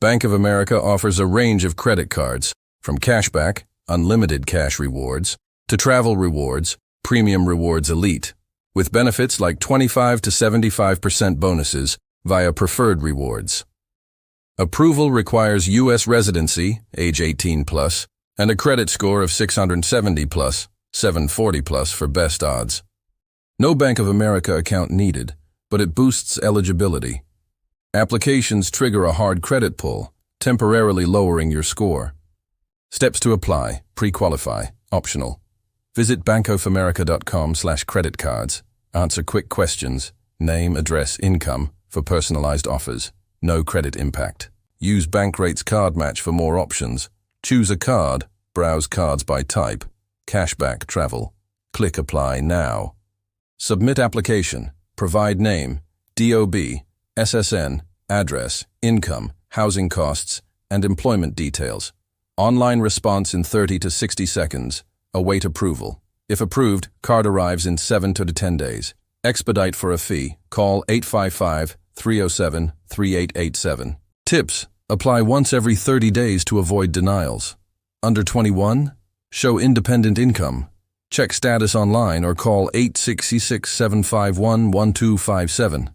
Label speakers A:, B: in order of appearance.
A: Bank of America offers a range of credit cards, from cashback, unlimited cash rewards, to travel rewards, premium rewards elite, with benefits like 25 to 75% bonuses via preferred rewards. Approval requires U.S. residency, age 18 plus, and a credit score of 670 plus, 740 plus for best odds. No Bank of America account needed, but it boosts eligibility. Applications trigger a hard credit pull, temporarily lowering your score. Steps to apply, pre-qualify, optional. Visit bankofamerica.com/creditcards. Answer quick questions, name, address, income, for personalized offers. No credit impact. Use Bankrate's card match for more options. Choose a card, browse cards by type, cashback, travel. Click apply now. Submit application, provide name, DOB, SSN, address, income, housing costs, and employment details. Online response in 30 to 60 seconds. Await approval. If approved, card arrives in 7 to 10 days. Expedite for a fee. Call 855-307-3887. Tips: apply once every 30 days to avoid denials. Under 21? Show independent income. Check status online or call 866-751-1257.